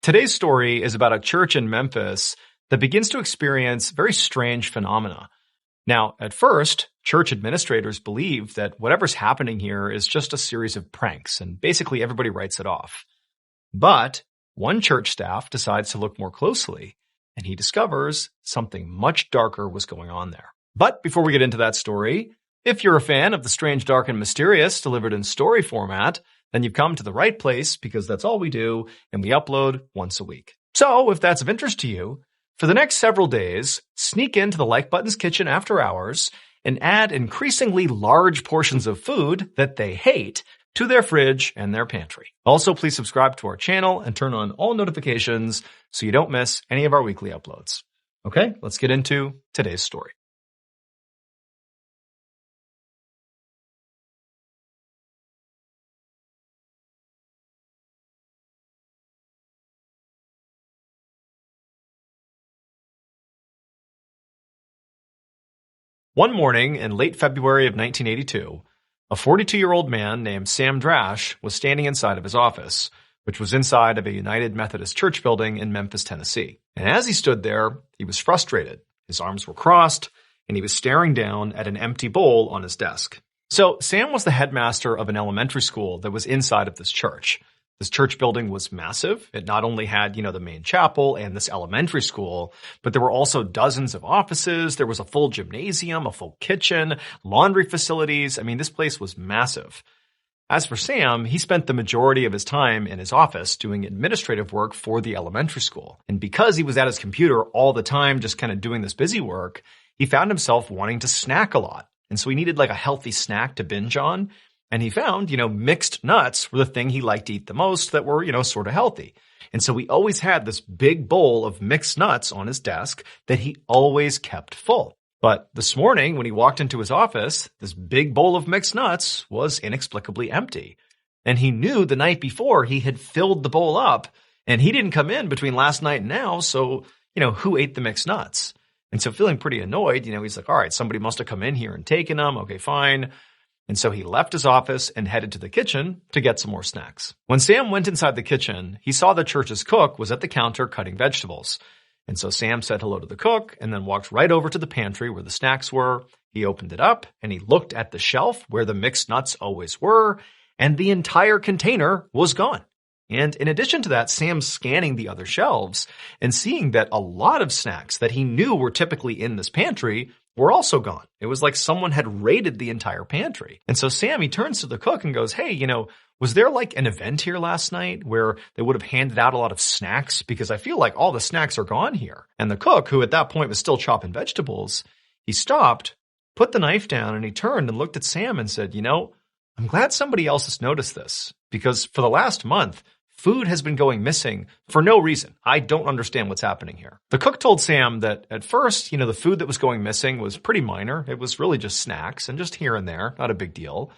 Today's story is about a church in Memphis that begins to experience very strange phenomena. Now, at first, church administrators believe that whatever's happening here is just a series of pranks, and basically everybody writes it off. But one church staff decides to look more closely, and he discovers something much darker was going on there. But before we get into that story, if you're a fan of the strange, dark, and mysterious delivered in story format, then you've come to the right place because that's all we do, and we upload once a week. So, if that's of interest to you, for the next several days, sneak into the Like Button's kitchen after hours and add increasingly large portions of food that they hate to their fridge and their pantry. Also, please subscribe to our channel and turn on all notifications so you don't miss any of our weekly uploads. Okay, let's get into today's story. One morning in late February of 1982, a 42-year-old man named Sam Drash was standing inside of his office, which was inside of a United Methodist Church building in Memphis, Tennessee. And as he stood there, he was frustrated. His arms were crossed, and he was staring down at an empty bowl on his desk. So Sam was the headmaster of an elementary school that was inside of this church. This church building was massive. It not only had, the main chapel and this elementary school, but there were also dozens of offices. There was a full gymnasium, a full kitchen, laundry facilities. I mean, this place was massive. As for Sam, he spent the majority of his time in his office doing administrative work for the elementary school. And because he was at his computer all the time, just kind of doing this busy work, he found himself wanting to snack a lot. And so he needed like a healthy snack to binge on. And he found, mixed nuts were the thing he liked to eat the most that were, sort of healthy. And so he always had this big bowl of mixed nuts on his desk that he always kept full. But this morning, when he walked into his office, this big bowl of mixed nuts was inexplicably empty. And he knew the night before he had filled the bowl up, and he didn't come in between last night and now, so, who ate the mixed nuts? And so feeling pretty annoyed, he's like, all right, somebody must have come in here and taken them. Okay, fine. And so he left his office and headed to the kitchen to get some more snacks. When Sam went inside the kitchen, he saw the church's cook was at the counter cutting vegetables. And so Sam said hello to the cook and then walked right over to the pantry where the snacks were. He opened it up and he looked at the shelf where the mixed nuts always were, and the entire container was gone. And in addition to that, Sam's scanning the other shelves and seeing that a lot of snacks that he knew were typically in this pantry were also gone. It was like someone had raided the entire pantry. And so Sam, he turns to the cook and goes, hey, was there like an event here last night where they would have handed out a lot of snacks? Because I feel like all the snacks are gone here. And the cook, who at that point was still chopping vegetables, he stopped, put the knife down, and he turned and looked at Sam and said, I'm glad somebody else has noticed this, because for the last month, food has been going missing for no reason. I don't understand what's happening here. The cook told Sam that at first, the food that was going missing was pretty minor. It was really just snacks and just here and there, not a big deal.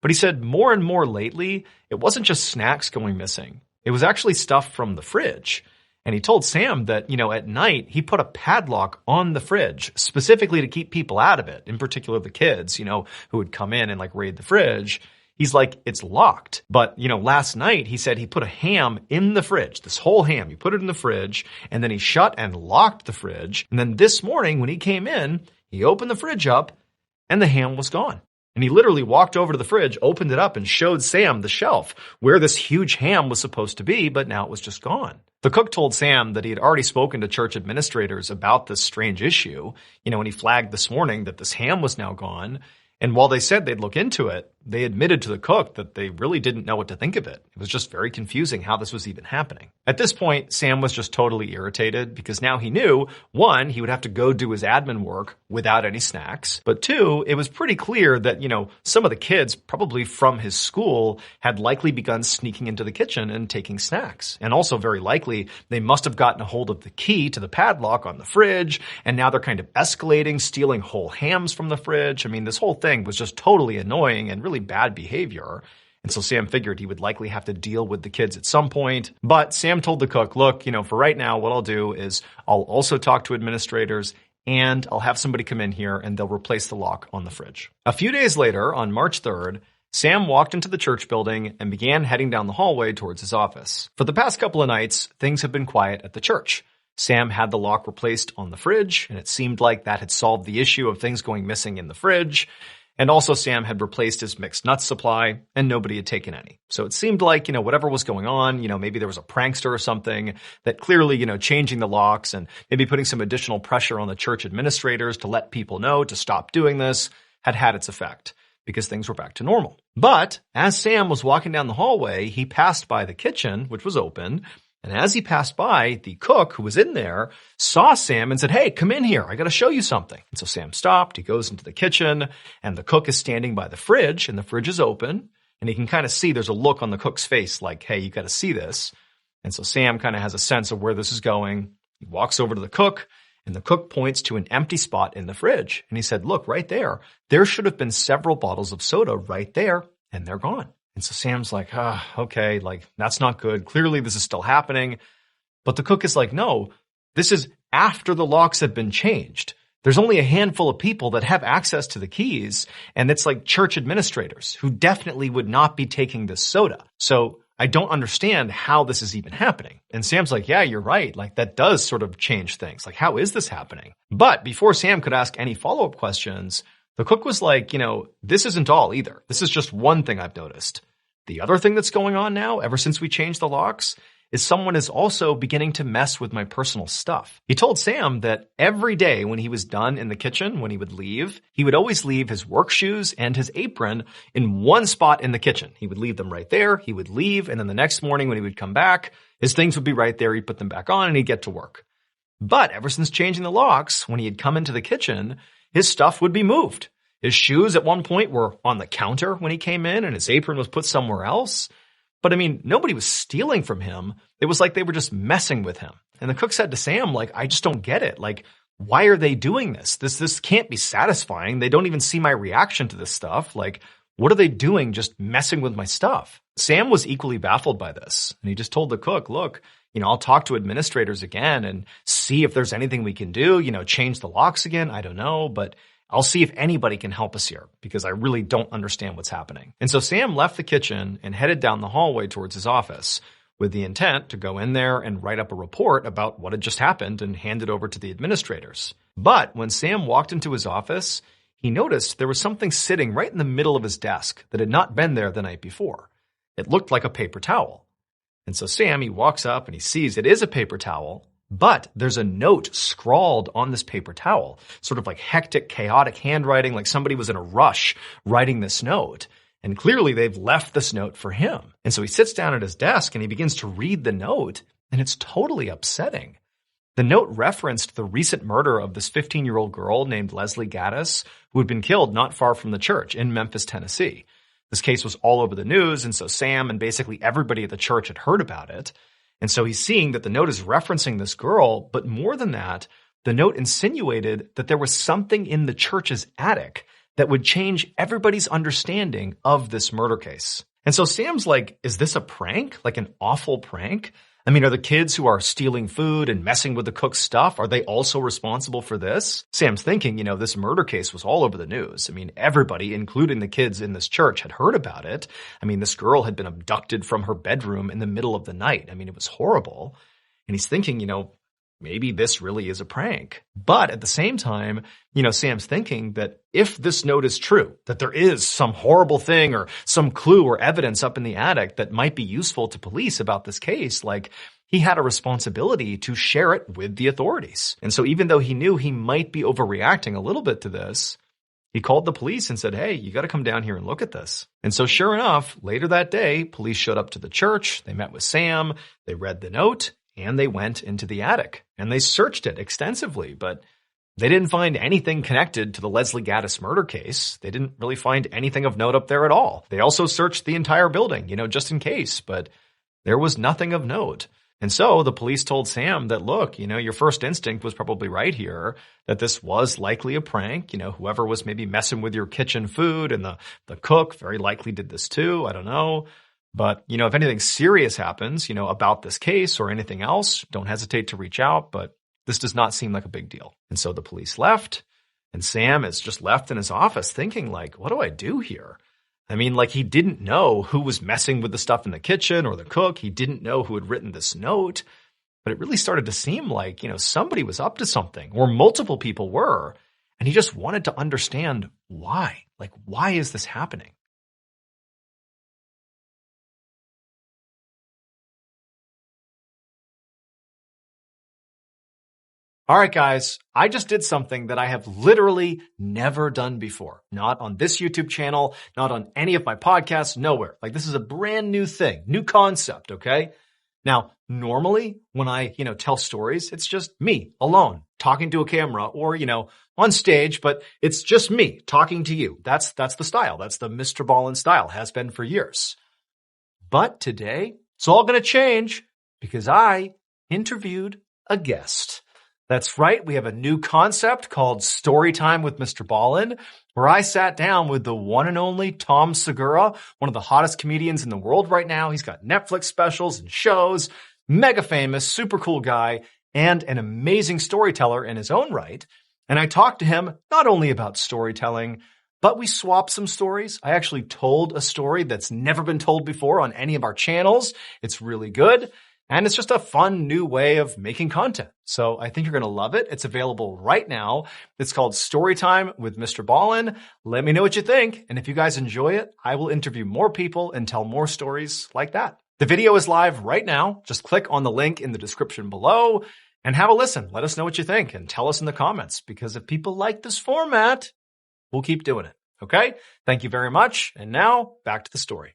But he said more and more lately, it wasn't just snacks going missing. It was actually stuff from the fridge. And he told Sam that, at night, he put a padlock on the fridge specifically to keep people out of it, in particular the kids, who would come in and like raid the fridge. He's like, it's locked. But, last night he said he put a ham in the fridge, this whole ham. He put it in the fridge and then he shut and locked the fridge. And then this morning when he came in, he opened the fridge up and the ham was gone. And he literally walked over to the fridge, opened it up and showed Sam the shelf where this huge ham was supposed to be, but now it was just gone. The cook told Sam that he had already spoken to church administrators about this strange issue, when he flagged this morning that this ham was now gone. And while they said they'd look into it, they admitted to the cook that they really didn't know what to think of it. It was just very confusing how this was even happening. At this point, Sam was just totally irritated because now he knew, one, he would have to go do his admin work without any snacks. But two, it was pretty clear that, some of the kids, probably from his school, had likely begun sneaking into the kitchen and taking snacks. And also very likely, they must have gotten a hold of the key to the padlock on the fridge. And now they're kind of escalating, stealing whole hams from the fridge. I mean, this whole thing was just totally annoying and really bad behavior. And so Sam figured he would likely have to deal with the kids at some point. But Sam told the cook, look, for right now, what I'll do is I'll also talk to administrators and I'll have somebody come in here and they'll replace the lock on the fridge. A few days later, on March 3rd, Sam walked into the church building and began heading down the hallway towards his office. For the past couple of nights, things have been quiet at the church. Sam had the lock replaced on the fridge, and it seemed like that had solved the issue of things going missing in the fridge. And also Sam had replaced his mixed nuts supply, and nobody had taken any. So it seemed like, whatever was going on, maybe there was a prankster or something that clearly, changing the locks and maybe putting some additional pressure on the church administrators to let people know to stop doing this had its effect, because things were back to normal. But as Sam was walking down the hallway, he passed by the kitchen, which was open. And as he passed by, the cook who was in there saw Sam and said, "Hey, come in here. I got to show you something." And so Sam stopped. He goes into the kitchen, and the cook is standing by the fridge, and the fridge is open. And he can kind of see there's a look on the cook's face like, "Hey, you got to see this." And so Sam kind of has a sense of where this is going. He walks over to the cook, and the cook points to an empty spot in the fridge. And he said, "Look, right there. There should have been several bottles of soda right there, and they're gone." And so Sam's like, okay, that's not good. Clearly this is still happening. But the cook is like, no, this is after the locks have been changed. There's only a handful of people that have access to the keys, and it's like church administrators who definitely would not be taking this soda. So I don't understand how this is even happening. And Sam's like, yeah, you're right. That does sort of change things. How is this happening? But before Sam could ask any follow-up questions, the cook was like, this isn't all either. This is just one thing I've noticed. The other thing that's going on now, ever since we changed the locks, is someone is also beginning to mess with my personal stuff. He told Sam that every day when he was done in the kitchen, when he would leave, he would always leave his work shoes and his apron in one spot in the kitchen. He would leave them right there. He would leave. And then the next morning when he would come back, his things would be right there. He'd put them back on and he'd get to work. But ever since changing the locks, when he had come into the kitchen, his stuff would be moved. His shoes at one point were on the counter when he came in, and his apron was put somewhere else. But nobody was stealing from him. It was like they were just messing with him. And the cook said to Sam, I just don't get it. Why are they doing this? This can't be satisfying. They don't even see my reaction to this stuff. What are they doing just messing with my stuff? Sam was equally baffled by this. And he just told the cook, look, I'll talk to administrators again and see if there's anything we can do, change the locks again. I don't know, but I'll see if anybody can help us here, because I really don't understand what's happening. And so Sam left the kitchen and headed down the hallway towards his office with the intent to go in there and write up a report about what had just happened and hand it over to the administrators. But when Sam walked into his office, he noticed there was something sitting right in the middle of his desk that had not been there the night before. It looked like a paper towel. And so Sam, he walks up and he sees it is a paper towel, but there's a note scrawled on this paper towel, sort of like hectic, chaotic handwriting, like somebody was in a rush writing this note. And clearly they've left this note for him. And so he sits down at his desk and he begins to read the note, and it's totally upsetting. The note referenced the recent murder of this 15-year-old girl named Leslie Gattas, who had been killed not far from the church in Memphis, Tennessee. This case was all over the news, and so Sam and basically everybody at the church had heard about it. And so he's seeing that the note is referencing this girl, but more than that, the note insinuated that there was something in the church's attic that would change everybody's understanding of this murder case. And so Sam's like, is this a prank? Like an awful prank? Are the kids who are stealing food and messing with the cook's stuff, are they also responsible for this? Sam's thinking, this murder case was all over the news. Everybody, including the kids in this church, had heard about it. This girl had been abducted from her bedroom in the middle of the night. It was horrible. And he's thinking, maybe this really is a prank. But at the same time, Sam's thinking that if this note is true, that there is some horrible thing or some clue or evidence up in the attic that might be useful to police about this case, he had a responsibility to share it with the authorities. And so even though he knew he might be overreacting a little bit to this, he called the police and said, hey, you got to come down here and look at this. And so sure enough, later that day, police showed up to the church. They met with Sam. They read the note. And they went into the attic and they searched it extensively, but they didn't find anything connected to the Leslie Gattas murder case. They didn't really find anything of note up there at all. They also searched the entire building, just in case, but there was nothing of note. And so the police told Sam that, look, your first instinct was probably right here, that this was likely a prank. Whoever was maybe messing with your kitchen food, and the cook very likely did this too. I don't know. But, if anything serious happens, about this case or anything else, don't hesitate to reach out. But this does not seem like a big deal. And so the police left, and Sam is just left in his office thinking what do I do here? I mean, like he didn't know who was messing with the stuff in the kitchen or the cook. He didn't know who had written this note. But it really started to seem like, somebody was up to something, or multiple people were. And he just wanted to understand why. Like, why is this happening? All right, guys, I just did something that I have literally never done before. Not on this YouTube channel, not on any of my podcasts, nowhere. Like, this is a brand new thing, new concept, okay? Now, normally when I, tell stories, it's just me alone talking to a camera or, on stage, but it's just me talking to you. That's the style. That's the MrBallen style, has been for years. But today, it's all going to change because I interviewed a guest. That's right. We have a new concept called Storytime with MrBallen, where I sat down with the one and only Tom Segura, one of the hottest comedians in the world right now. He's got Netflix specials and shows, mega famous, super cool guy, and an amazing storyteller in his own right. And I talked to him not only about storytelling, but we swapped some stories. I actually told a story that's never been told before on any of our channels. It's really good. And it's just a fun new way of making content. So I think you're going to love it. It's available right now. It's called Storytime with MrBallen. Let me know what you think. And if you guys enjoy it, I will interview more people and tell more stories like that. The video is live right now. Just click on the link in the description below and have a listen. Let us know what you think and tell us in the comments, because if people like this format, we'll keep doing it. Okay? Thank you very much. And now back to the story.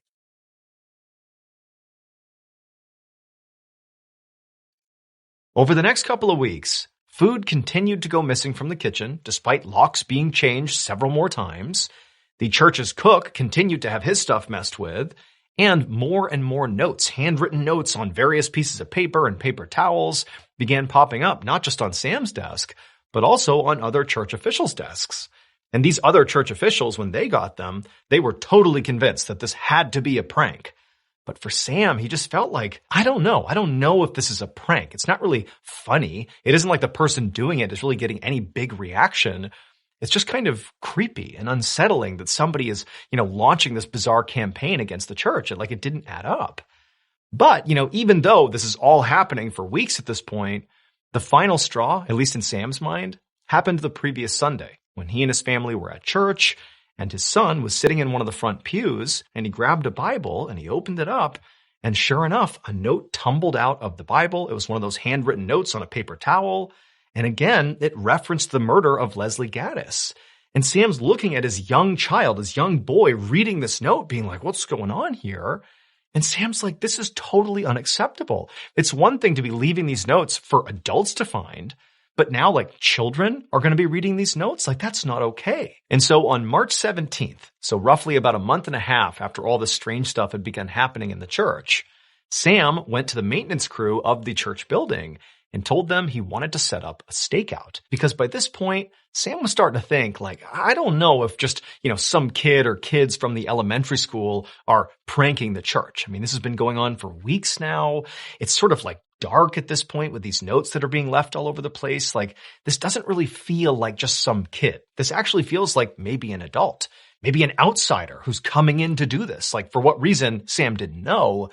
Over the next couple of weeks, food continued to go missing from the kitchen, despite locks being changed several more times. The church's cook continued to have his stuff messed with, and more notes, handwritten notes on various pieces of paper and paper towels, began popping up, not just on Sam's desk, but also on other church officials' desks. And these other church officials, when they got them, they were totally convinced that this had to be a prank. But for Sam, he just felt like, I don't know. I don't know if this is a prank. It's not really funny. It isn't like the person doing it is really getting any big reaction. It's just kind of creepy and unsettling that somebody is, launching this bizarre campaign against the church. It didn't add up. But, even though this is all happening for weeks at this point, the final straw, at least in Sam's mind, happened the previous Sunday when he and his family were at church. And his son was sitting in one of the front pews, and he grabbed a Bible and he opened it up. And sure enough, a note tumbled out of the Bible. It was one of those handwritten notes on a paper towel. And again, it referenced the murder of Leslie Gattas. And Sam's looking at his young child, his young boy, reading this note, being like, what's going on here? And Sam's like, this is totally unacceptable. It's one thing to be leaving these notes for adults to find, but now, children are going to be reading these notes? That's not okay. And so on March 17th, so roughly about a month and a half after all this strange stuff had begun happening in the church, Sam went to the maintenance crew of the church building and told them he wanted to set up a stakeout. Because by this point, Sam was starting to think, I don't know if just, some kid or kids from the elementary school are pranking the church. I mean, this has been going on for weeks now. It's sort of dark at this point with these notes that are being left all over the place. This doesn't really feel like just some kid. This actually feels like maybe an adult, maybe an outsider who's coming in to do this. For what reason, Sam didn't know,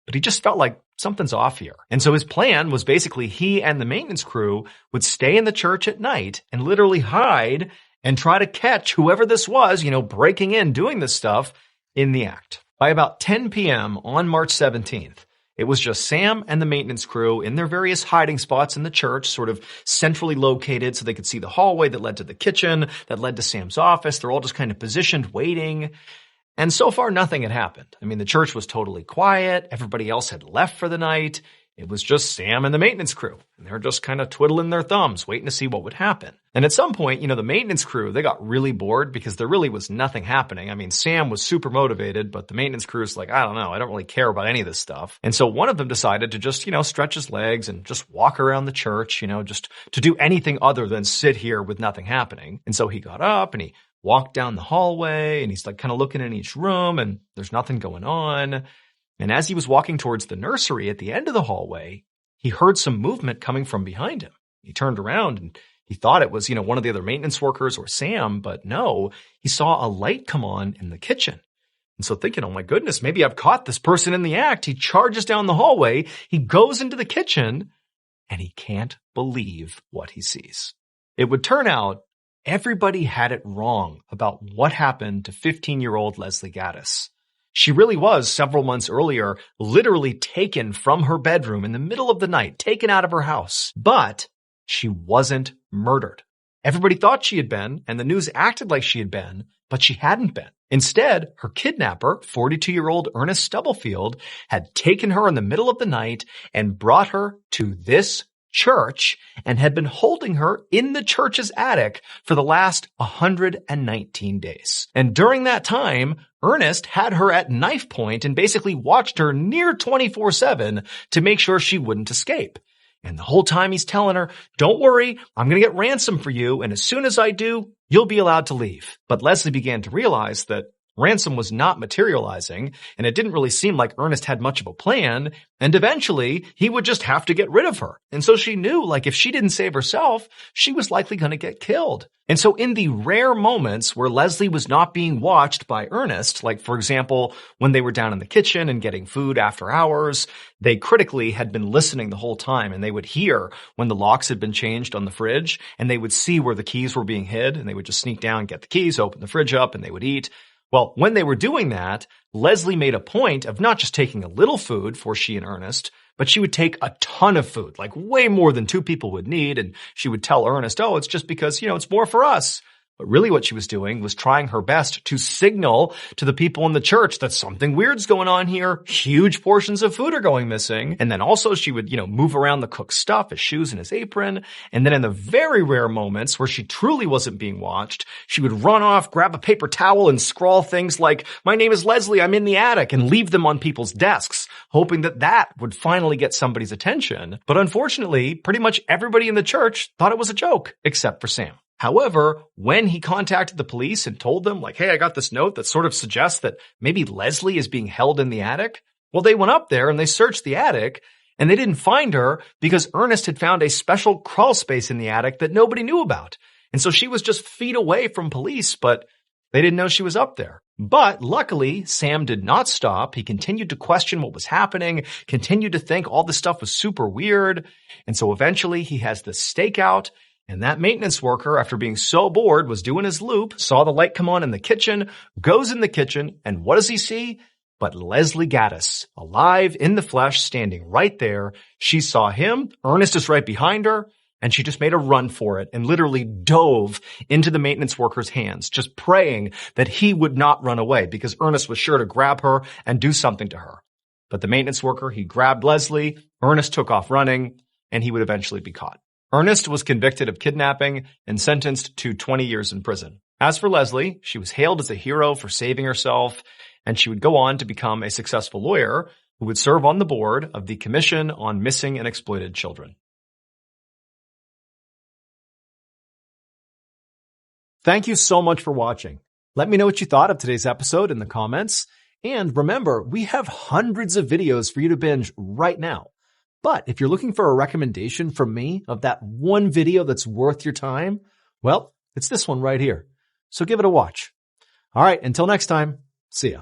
but he just felt like something's off here. And so his plan was basically he and the maintenance crew would stay in the church at night and literally hide and try to catch whoever this was, breaking in, doing this stuff in the act. By about 10 p.m. on March 17th, it was just Sam and the maintenance crew in their various hiding spots in the church, sort of centrally located so they could see the hallway that led to the kitchen, that led to Sam's office. They're all just kind of positioned, waiting. And so far, nothing had happened. I mean, the church was totally quiet. Everybody else had left for the night. It was just Sam and the maintenance crew. And they're just kind of twiddling their thumbs, waiting to see what would happen. And at some point, the maintenance crew, they got really bored because there really was nothing happening. I mean, Sam was super motivated, but the maintenance crew's like, I don't know. I don't really care about any of this stuff. And so one of them decided to just, stretch his legs and just walk around the church, just to do anything other than sit here with nothing happening. And so he got up and he walked down the hallway and he's kind of looking in each room and there's nothing going on. And as he was walking towards the nursery at the end of the hallway, he heard some movement coming from behind him. He turned around and he thought it was, one of the other maintenance workers or Sam, but no, he saw a light come on in the kitchen. And so thinking, oh my goodness, maybe I've caught this person in the act. He charges down the hallway. He goes into the kitchen and he can't believe what he sees. It would turn out everybody had it wrong about what happened to 15-year-old Leslie Gattas. She really was, several months earlier, literally taken from her bedroom in the middle of the night, taken out of her house. But she wasn't murdered. Everybody thought she had been, and the news acted like she had been, but she hadn't been. Instead, her kidnapper, 42-year-old Ernest Stubblefield, had taken her in the middle of the night and brought her to this church and had been holding her in the church's attic for the last 119 days. And during that time, Ernest had her at knife point and basically watched her near 24/7 to make sure she wouldn't escape. And the whole time he's telling her, don't worry, I'm going to get ransom for you. And as soon as I do, you'll be allowed to leave. But Leslie began to realize that ransom was not materializing, and it didn't really seem like Ernest had much of a plan, and eventually he would just have to get rid of her. And so she knew, like, if she didn't save herself, she was likely going to get killed. And so in the rare moments where Leslie was not being watched by Ernest, like, for example, when they were down in the kitchen and getting food after hours, they critically had been listening the whole time, and they would hear when the locks had been changed on the fridge, and they would see where the keys were being hid, and they would just sneak down, get the keys, open the fridge up, and they would eat. Well, when they were doing that, Leslie made a point of not just taking a little food for she and Ernest, but she would take a ton of food, like way more than two people would need. And she would tell Ernest, oh, it's just because, it's more for us. But really what she was doing was trying her best to signal to the people in the church that something weird's going on here. Huge portions of food are going missing. And then also she would, move around the cook's stuff, his shoes and his apron. And then in the very rare moments where she truly wasn't being watched, she would run off, grab a paper towel and scrawl things like, my name is Leslie, I'm in the attic, and leave them on people's desks, hoping that would finally get somebody's attention. But unfortunately, pretty much everybody in the church thought it was a joke, except for Sam. However, when he contacted the police and told them, like, hey, I got this note that sort of suggests that maybe Leslie is being held in the attic, well, they went up there and they searched the attic and they didn't find her because Ernest had found a special crawl space in the attic that nobody knew about. And so she was just feet away from police, but they didn't know she was up there. But luckily, Sam did not stop. He continued to question what was happening, continued to think all this stuff was super weird. And so eventually he has this stakeout. And that maintenance worker, after being so bored, was doing his loop, saw the light come on in the kitchen, goes in the kitchen, and what does he see? But Leslie Gattas, alive in the flesh, standing right there. She saw him, Ernest is right behind her, and she just made a run for it and literally dove into the maintenance worker's hands, just praying that he would not run away because Ernest was sure to grab her and do something to her. But the maintenance worker, he grabbed Leslie, Ernest took off running, and he would eventually be caught. Ernest was convicted of kidnapping and sentenced to 20 years in prison. As for Leslie, she was hailed as a hero for saving herself, and she would go on to become a successful lawyer who would serve on the board of the Commission on Missing and Exploited Children. Thank you so much for watching. Let me know what you thought of today's episode in the comments. And remember, we have hundreds of videos for you to binge right now. But if you're looking for a recommendation from me of that one video that's worth your time, well, it's this one right here. So give it a watch. All right, until next time, see ya.